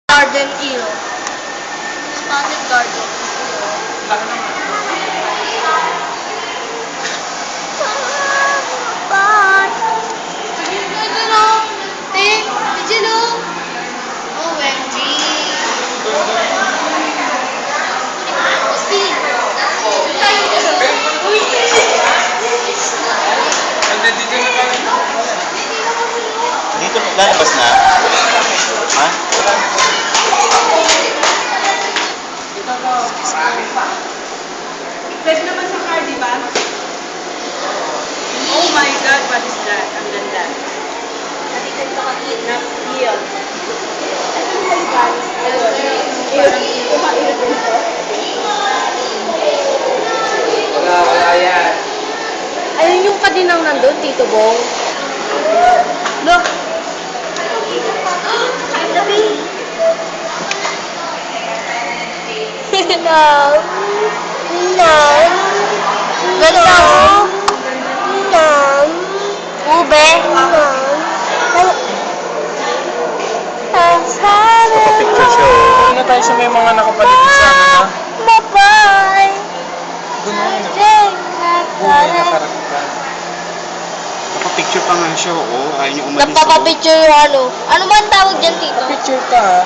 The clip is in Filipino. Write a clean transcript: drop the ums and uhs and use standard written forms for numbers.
Garden Eel. Expanded Garden. Dito lalabas na? Ha? Save naman sa car, di ba? Oh my God, what is that? Ang ganda. Natitin ko ka-kidnap. Eel. Wala yan. Ayun yung kadinang nandun, Tito Bong. Look! Labi! No! No! Ganda mo! No! Ube! No! Picture siya. Hindi na tayo sa may mga nakapaligid sa amin ha. Bye-bye! Doon mo nakaragta. Nakapicture pa nga siya, oo. Ayaw niya umalis. Napapapicture yung ano. Ano ba ang tawag dyan, Tito? Picture ka ha.